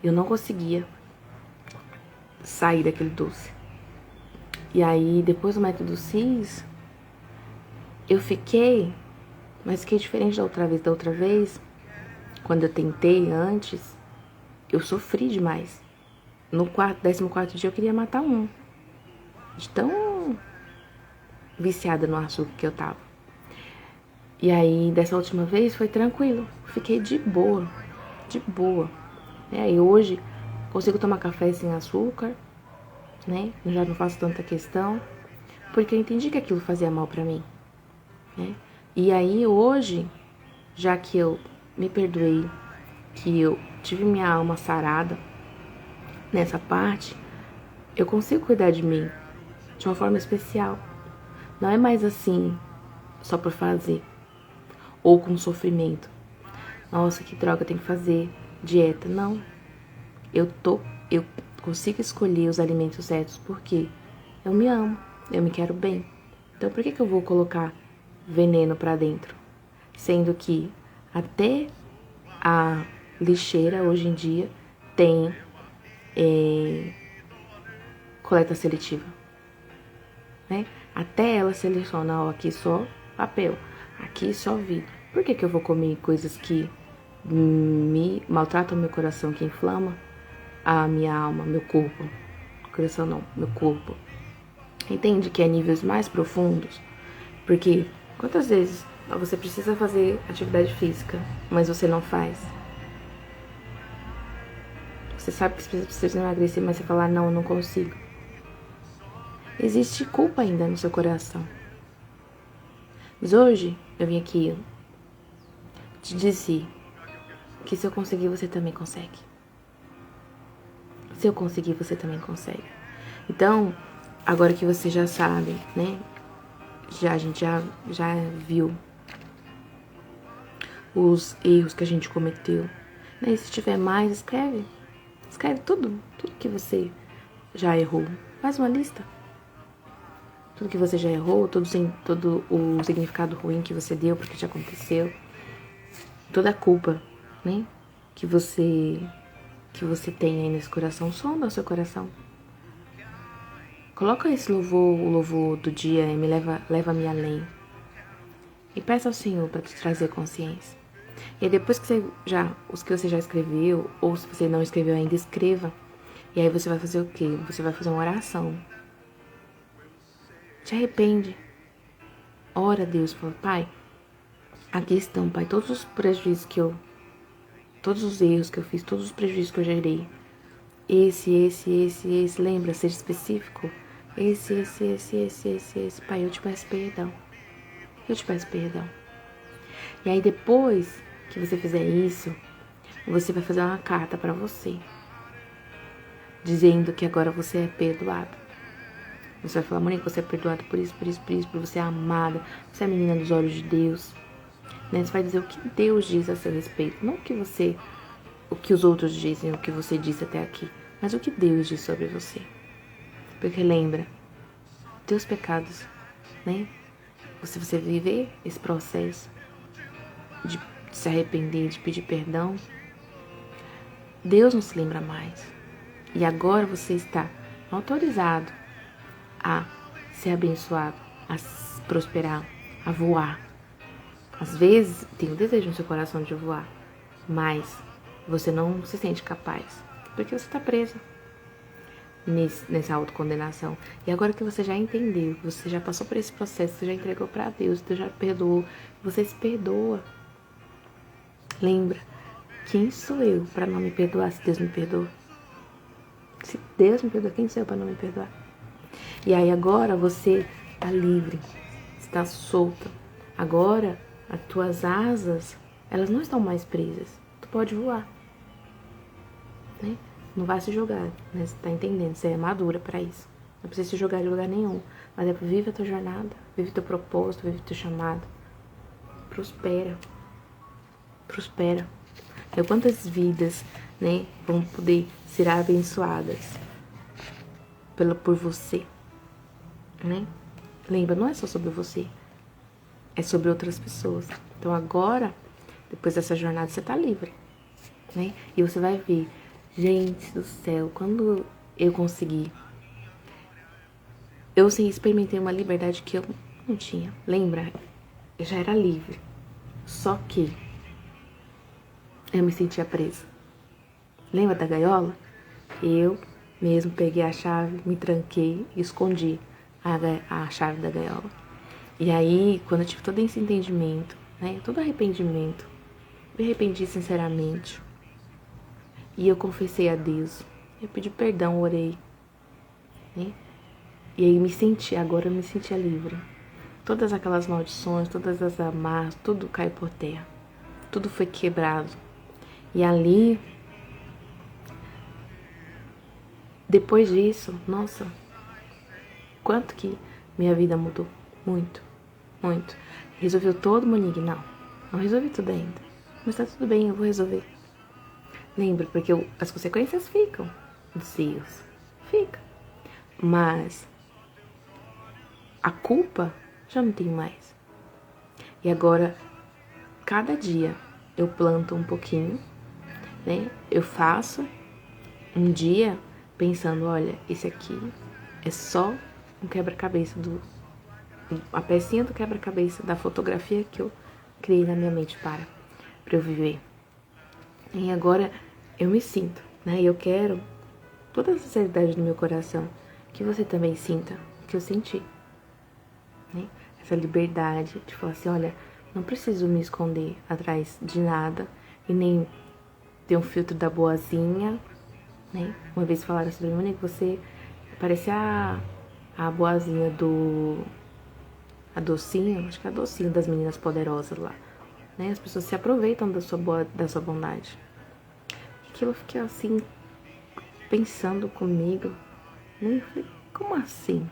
Eu não conseguia sair daquele doce. E aí, depois do método CIS, eu fiquei, mas fiquei diferente da outra vez. Quando eu tentei antes, eu sofri demais. No 14º dia eu queria matar um. De tão viciada no açúcar que eu tava. E aí, dessa última vez, foi tranquilo. Fiquei de boa. E hoje, consigo tomar café sem açúcar, né? Eu já não faço tanta questão. Porque eu entendi que aquilo fazia mal pra mim, né? E aí hoje, já que eu me perdoei, que eu tive minha alma sarada nessa parte, eu consigo cuidar de mim de uma forma especial. Não é mais assim, só por fazer, ou com sofrimento. Nossa, que droga, tem que fazer dieta. Não. Eu consigo escolher os alimentos certos porque eu me amo, eu me quero bem. Então por que eu vou colocar veneno pra dentro? Sendo que até a lixeira hoje em dia tem coleta seletiva, né? Até ela seleciona, ó, aqui só papel, aqui só vidro. Por que eu vou comer coisas que me maltratam meu coração, que inflama a minha alma, meu corpo? Coração não, meu corpo. Entende que é níveis mais profundos? Porque quantas vezes você precisa fazer atividade física, mas você não faz? Você sabe que você precisa emagrecer, mas você fala, não, eu não consigo. Existe culpa ainda no seu coração. Mas hoje eu vim aqui te dizer que se eu conseguir, você também consegue. Se eu conseguir, você também consegue. Então, agora que você já sabe, né? A gente já viu os erros que a gente cometeu. Né? E se tiver mais, escreve. Escreve tudo que você já errou. Faz uma lista. Tudo que você já errou, todo o significado ruim que você deu porque te aconteceu. Toda a culpa, né? Que você tem aí nesse coração. Sonda o seu coração. Coloca esse louvor, o louvor do dia, e leva-me além. E peça ao Senhor para te trazer consciência. E aí depois que os que você já escreveu, ou se você não escreveu ainda, escreva. E aí você vai fazer o quê? Você vai fazer uma oração. Te arrepende. Ora a Deus, fala, Pai, aqui estão, Pai, todos os prejuízos todos os erros que eu fiz, todos os prejuízos que eu gerei. Esse, lembra, seja específico. Esse. Pai, eu te peço perdão. Eu te peço perdão. E aí depois que você fizer isso, você vai fazer uma carta para você, dizendo que agora você é perdoado. Você vai falar, Mônica, você é perdoada por isso, por você é amada, você é a menina dos olhos de Deus. Né? Você vai dizer o que Deus diz a seu respeito, não o que os outros dizem, o que você disse até aqui, mas o que Deus diz sobre você. Porque lembra, teus pecados, né? Se você viver esse processo de se arrepender, de pedir perdão, Deus não se lembra mais. E agora você está autorizado a ser abençoado, a prosperar, a voar. Às vezes tem o desejo no seu coração de voar, mas você não se sente capaz, porque você está presa nessa autocondenação. E agora que você já entendeu, você já passou por esse processo, você já entregou para Deus, Deus já perdoou, você se perdoa. Lembra, quem sou eu para não me perdoar se Deus me perdoa? Se Deus me perdoa, quem sou eu para não me perdoar? E aí agora você está livre, está solta. Agora as tuas asas, elas não estão mais presas. Tu pode voar, né? Não vai se jogar, né? Você tá entendendo? Você é madura para isso. Não precisa se jogar em lugar nenhum. Mas vive a tua jornada, vive teu propósito, vive teu chamado. Prospera. Prospera. E quantas vidas, né, vão poder ser abençoadas por você, né? Lembra, não é só sobre você, é sobre outras pessoas. Então agora, depois dessa jornada, você tá livre, né? E você vai ver, gente do céu, quando eu consegui, eu experimentei uma liberdade que eu não tinha. Lembra? Eu já era livre, só que eu me sentia presa. Lembra da gaiola? Eu mesmo peguei a chave, me tranquei e escondi a chave da gaiola. E aí, quando eu tive todo esse entendimento, né, todo arrependimento, me arrependi sinceramente. E eu confessei a Deus. Eu pedi perdão, orei. Né? E aí agora eu me sentia livre. todas aquelas maldições, todas as amarras, tudo caiu por terra. Tudo foi quebrado. E ali, depois disso, nossa, quanto que minha vida mudou. Muito, muito. Resolveu todo, Monique? Não resolvi tudo ainda. Mas tá tudo bem, eu vou resolver. Lembra, porque as consequências ficam dos erros. Fica. Mas a culpa já não tenho mais. E agora, cada dia eu planto um pouquinho, né? Eu faço um dia pensando, olha, esse aqui é só um quebra-cabeça a pecinha do quebra-cabeça da fotografia que eu criei na minha mente para eu viver. E agora eu me sinto, né? E eu quero toda a sinceridade do meu coração que você também sinta o que eu senti, né? Essa liberdade de falar assim, olha, não preciso me esconder atrás de nada e nem ter um filtro da boazinha, né? Uma vez falaram sobre mim, que você parece a boazinha a docinho, acho que é a docinho das meninas poderosas lá, né? As pessoas se aproveitam da sua bondade. Aquilo eu fiquei assim, pensando comigo, né? Eu falei, como assim?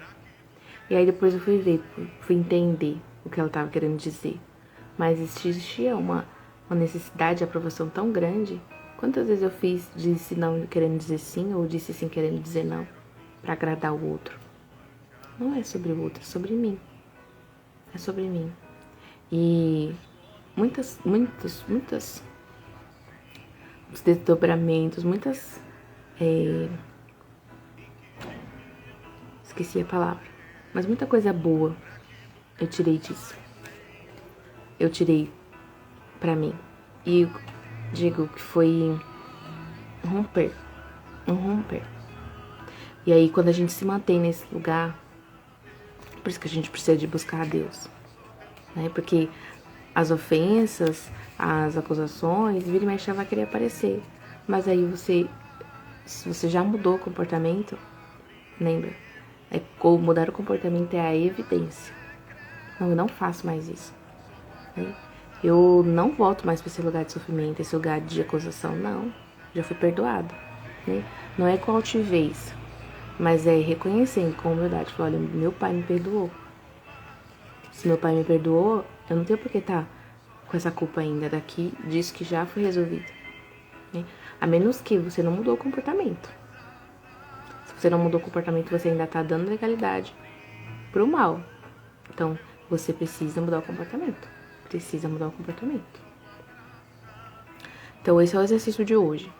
E aí depois eu fui ver, fui entender o que ela estava querendo dizer. Mas existia uma necessidade de aprovação tão grande. Quantas vezes eu disse não querendo dizer sim, ou disse sim querendo dizer não, para agradar o outro? Não é sobre o outro, é sobre mim. É sobre mim. E muitos desdobramentos, esqueci a palavra, mas muita coisa boa eu tirei disso. Eu tirei pra mim. E digo que foi um romper. E aí quando a gente se mantém nesse lugar, por isso que a gente precisa de buscar a Deus, né? Porque as ofensas, as acusações, vira e mexe vai querer aparecer. Mas aí se você já mudou o comportamento, lembra? Ou mudar o comportamento é a evidência. Não, eu não faço mais isso, né? Eu não volto mais para esse lugar de sofrimento, esse lugar de acusação, não. Já fui perdoado, né? Não é com altivez, mas é reconhecendo com humildade. Falar, olha, meu pai me perdoou. Se meu pai me perdoou, eu não tenho por que estar com essa culpa ainda disso que já foi resolvido, né? A menos que você não mudou o comportamento. Se você não mudou o comportamento, você ainda tá dando legalidade pro mal. Então, você precisa mudar o comportamento. Precisa mudar o comportamento. Então, esse é o exercício de hoje.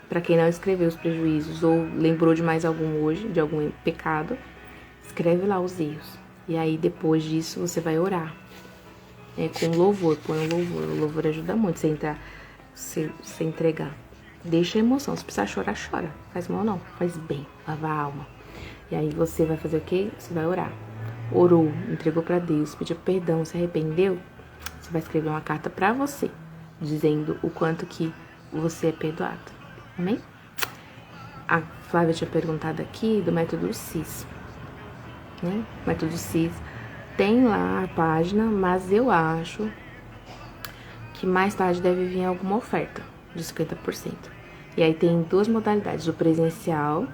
Para quem não escreveu os prejuízos ou lembrou de mais algum hoje, de algum pecado, escreve lá os erros. E aí, depois disso, você vai orar. Com louvor, põe o louvor. O louvor ajuda muito você entregar. Deixa a emoção. Se precisar chorar, chora. Faz mal não, faz bem, lava a alma. E aí você vai fazer o quê? Você vai orar. Orou, entregou para Deus, pediu perdão, se arrependeu. Você vai escrever uma carta para você, dizendo o quanto que você é perdoado. Amém? A Flávia tinha perguntado aqui do método CIS, né? O método CIS tem lá a página, mas eu acho que mais tarde deve vir alguma oferta de 50%. E aí tem duas modalidades, o presencial,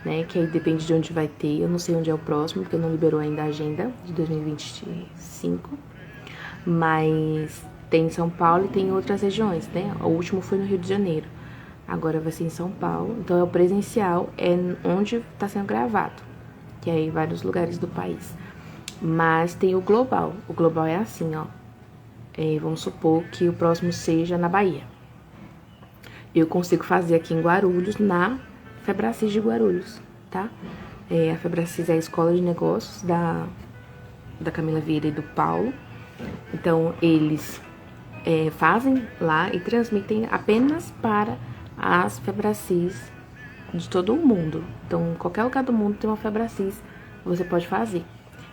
né, que aí depende de onde vai ter, eu não sei onde é o próximo, porque não liberou ainda a agenda de 2025, mas tem em São Paulo e tem em outras regiões, né, o último foi no Rio de Janeiro, agora vai ser em São Paulo, então é o presencial, é onde está sendo gravado, que é em vários lugares do país, mas tem o global é assim, ó, vamos supor que o próximo seja na Bahia, eu consigo fazer aqui em Guarulhos, na Febracis de Guarulhos, tá? A Febracis é a escola de negócios da Camila Vieira e do Paulo. Então, eles fazem lá e transmitem apenas para as Febracis de todo o mundo. Então, qualquer lugar do mundo tem uma Febracis, você pode fazer.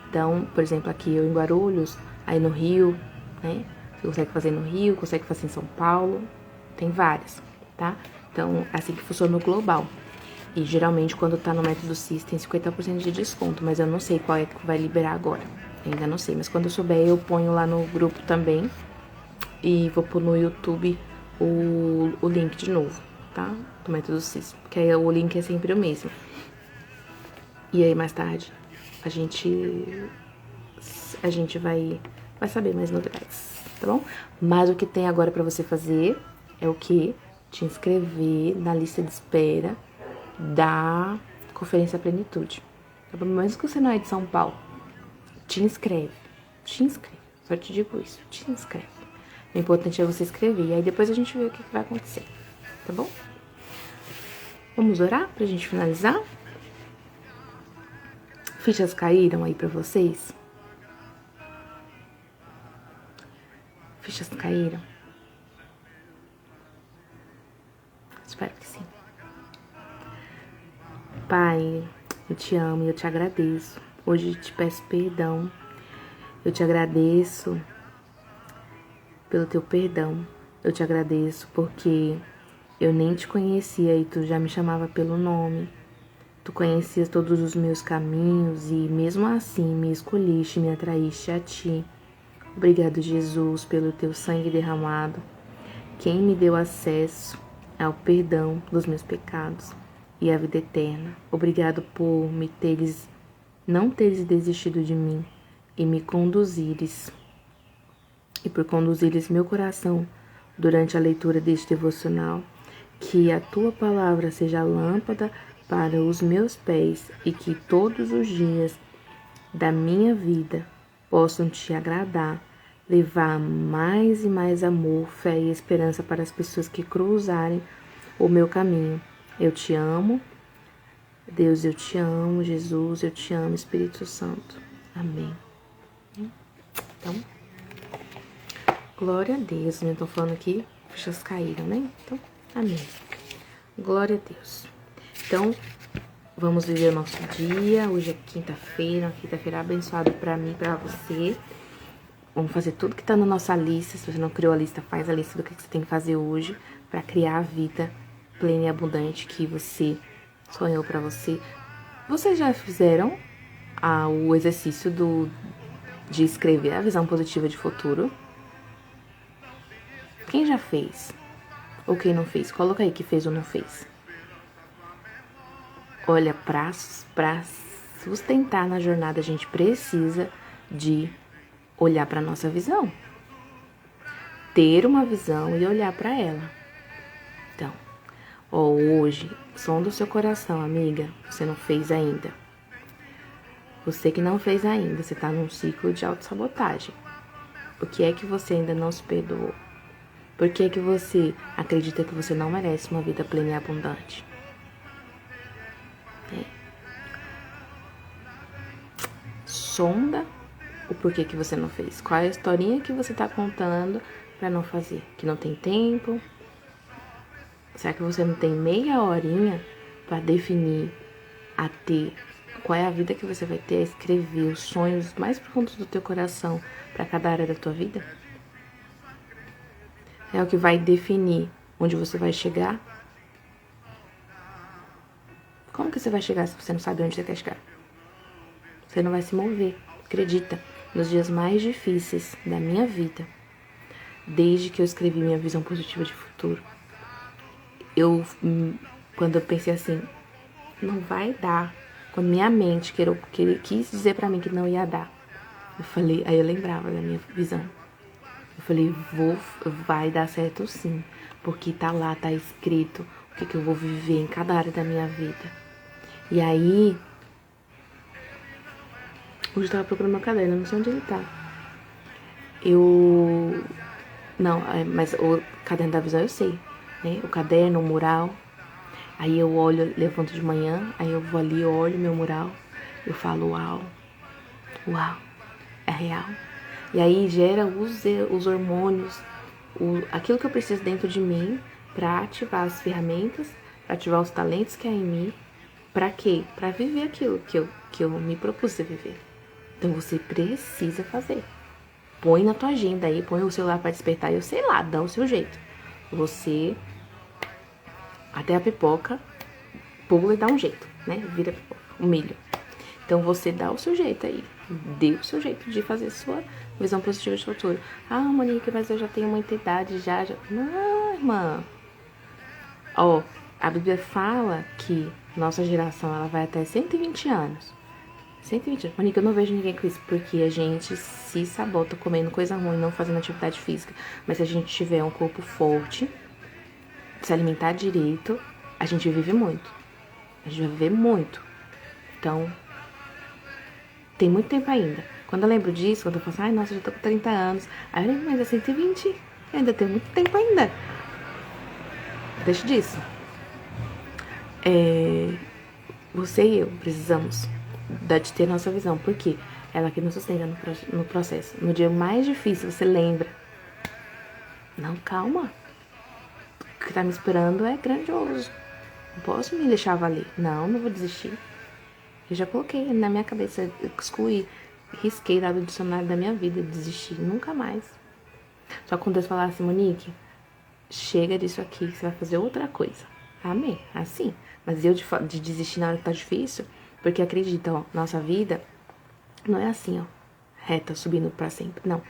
Então, por exemplo, aqui eu em Guarulhos, aí no Rio, né? Você consegue fazer no Rio, consegue fazer em São Paulo, tem várias, tá? Então, é assim que funciona o global. E geralmente quando tá no método CIS tem 50% de desconto, mas eu não sei qual é que vai liberar agora. Ainda não sei, mas quando eu souber eu ponho lá no grupo também. E vou pôr no YouTube o link de novo, tá? Do Método CIS, porque aí o link é sempre o mesmo. E aí mais tarde a gente vai saber mais novidades, tá bom? Mas o que tem agora pra você fazer é o quê? Te inscrever na lista de espera da Conferência Plenitude. Pelo menos que você não é de São Paulo, te inscreve, só te digo isso, te inscreve. O importante é você escrever, e aí depois a gente vê o que vai acontecer, tá bom? Vamos orar pra gente finalizar? Fichas caíram aí pra vocês? Fichas caíram? Espero que sim. Pai, eu te amo e eu te agradeço. Hoje te peço perdão. Eu te agradeço pelo teu perdão. Eu te agradeço porque eu nem te conhecia e tu já me chamava pelo nome. Tu conhecias todos os meus caminhos e mesmo assim me escolheste, me atraíste a ti. Obrigado, Jesus, pelo teu sangue derramado, quem me deu acesso ao perdão dos meus pecados e à vida eterna. Obrigado por não teres desistido de mim e me conduzires, e por conduzires meu coração durante a leitura deste devocional. Que a tua palavra seja lâmpada para os meus pés e que todos os dias da minha vida possam te agradar, levar mais e mais amor, fé e esperança para as pessoas que cruzarem o meu caminho. Eu te amo, Deus, eu te amo, Jesus, eu te amo, Espírito Santo. Amém. Então, glória a Deus, né? Tô falando aqui, fichas caíram, né? Então, amém. Glória a Deus. Então, vamos viver o nosso dia. Hoje é quinta-feira, uma quinta-feira abençoada pra mim e pra você. Vamos fazer tudo que tá na nossa lista. Se você não criou a lista, faz a lista do que você tem que fazer hoje pra criar a vida plena e abundante que você sonhou pra você. Vocês já fizeram o exercício de escrever a visão positiva de futuro? Quem já fez? Ou quem não fez? Coloca aí que fez ou não fez. Olha, pra sustentar na jornada, a gente precisa de olhar pra nossa visão. Ter uma visão e olhar pra ela. Então, hoje, sonda o seu coração, amiga. Você não fez ainda. Você que não fez ainda, você tá num ciclo de autossabotagem. O que é que você ainda não se perdoou? Por que é que você acredita que você não merece uma vida plena e abundante? Sonda o porquê que você não fez. Qual é a historinha que você tá contando pra não fazer? Que não tem tempo? Será que você não tem meia horinha pra definir qual é a vida que você vai ter, a escrever os sonhos mais profundos do teu coração pra cada área da tua vida? É o que vai definir onde você vai chegar. Como que você vai chegar se você não sabe onde você quer chegar? Você não vai se mover. Acredita, nos dias mais difíceis da minha vida, desde que eu escrevi minha visão positiva de futuro, quando eu pensei assim, não vai dar, quando minha mente quis dizer pra mim que não ia dar, aí eu lembrava da minha visão. Eu falei, vai dar certo sim, porque tá lá, tá escrito o que eu vou viver em cada área da minha vida. E aí, hoje eu tava procurando meu caderno, não sei onde ele tá. Mas o caderno da visão eu sei, né? O caderno, o mural. Aí eu olho, levanto de manhã, aí eu vou ali, eu olho meu mural, eu falo, uau, é real. E aí gera os hormônios, aquilo que eu preciso dentro de mim pra ativar as ferramentas, pra ativar os talentos que há em mim. Pra quê? Pra viver aquilo que eu me propus a viver. Então você precisa fazer. Põe na tua agenda aí, põe o celular pra despertar, eu sei lá, dá o seu jeito. Você, até a pipoca, pula e dá um jeito, né? Vira pipoca, o milho. Então você dá o seu jeito aí. Dê o seu jeito de fazer sua visão positiva de futuro. Ah, Monique, mas eu já tenho muita idade, já. Não, irmã. Ó, a Bíblia fala que nossa geração ela vai até 120 anos. 120 anos. Monique, eu não vejo ninguém com isso, porque a gente se sabota comendo coisa ruim, não fazendo atividade física. Mas se a gente tiver um corpo forte, se alimentar direito, a gente vive muito. A gente vai viver muito. Então, tem muito tempo ainda. Quando eu lembro disso, quando eu falo assim, ai, nossa, eu já tô com 30 anos. Aí eu lembro, mas é 120. Eu ainda tem muito tempo ainda. Deixa disso. Você e eu precisamos de ter nossa visão. Por quê? Ela que nos sustenta no processo. No dia mais difícil, você lembra. Não, calma. O que tá me esperando é grandioso. Não posso me deixar valer. Não vou desistir. Eu já coloquei na minha cabeça, excluí, risquei lá do dicionário da minha vida, desistir. Nunca mais. Só quando Deus falar assim, Monique, chega disso aqui, você vai fazer outra coisa. Amém. Assim. Mas eu de desistir na hora que tá difícil, porque acredita, ó, nossa vida não é assim, ó, reta, subindo pra sempre. Não.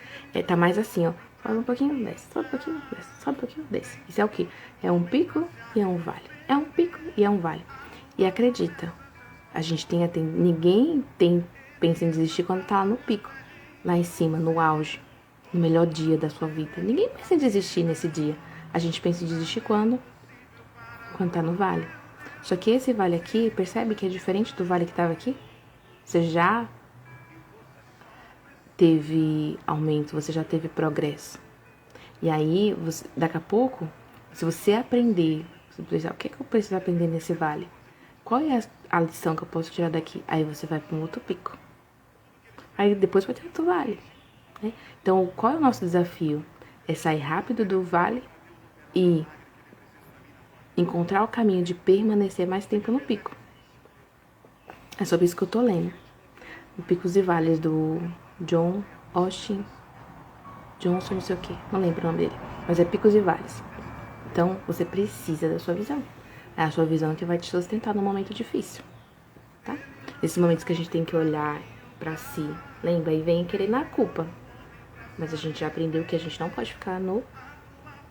Tá mais assim, ó. Sobe um pouquinho, desce. Sobe um pouquinho, desce. Sobe um pouquinho, desce. Isso é o quê? É um pico e é um vale. É um pico e é um vale. E acredita, a gente ninguém pensa em desistir quando tá lá no pico. Lá em cima, no auge. No melhor dia da sua vida. Ninguém pensa em desistir nesse dia. A gente pensa em desistir quando? Quando tá no vale. Só que esse vale aqui, percebe que é diferente do vale que tava aqui? Você já teve aumento, você já teve progresso. E aí, daqui a pouco, se você aprender, você precisa, o que eu preciso aprender nesse vale? Qual é a lição que eu posso tirar daqui? Aí você vai para um outro pico. Aí depois vai ter outro vale. Né? Então, qual é o nosso desafio? É sair rápido do vale e encontrar o caminho de permanecer mais tempo no pico. É sobre isso que eu tô lendo. O Picos e Vales do John Austin Johnson, não sei o que, não lembro o nome dele, mas é Picos e Vales. Então, você precisa da sua visão. É a sua visão que vai te sustentar no momento difícil, tá? Esses momentos que a gente tem que olhar pra si, lembra? E vem querer na culpa. Mas a gente já aprendeu que a gente não pode ficar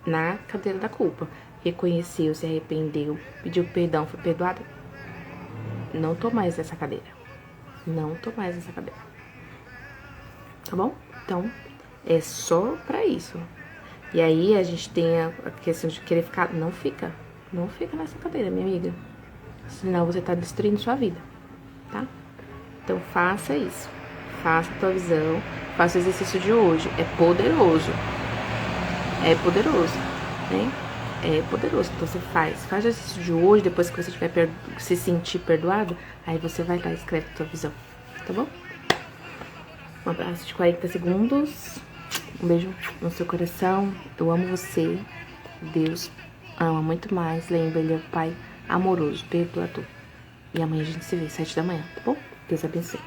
na cadeira da culpa. Reconheceu, se arrependeu, pediu perdão, foi perdoado. Não tô mais nessa cadeira. Não tô mais nessa cadeira. Tá bom? Então, é só pra isso. E aí, a gente tem a questão de querer ficar... Não fica nessa cadeira, minha amiga. Senão você tá destruindo sua vida, tá? Então, faça isso. Faça a tua visão. Faça o exercício de hoje. É poderoso. É poderoso, né? É poderoso. Então, você faz o exercício de hoje. Depois que você tiver se sentir perdoado, aí você vai lá e escreve a tua visão. Tá bom? Um abraço de 40 segundos. Um beijo no seu coração. Eu amo você. Deus ama muito mais. Lembra, Ele é o Pai amoroso, perdoador. E amanhã a gente se vê, 7 da manhã, tá bom? Deus abençoe.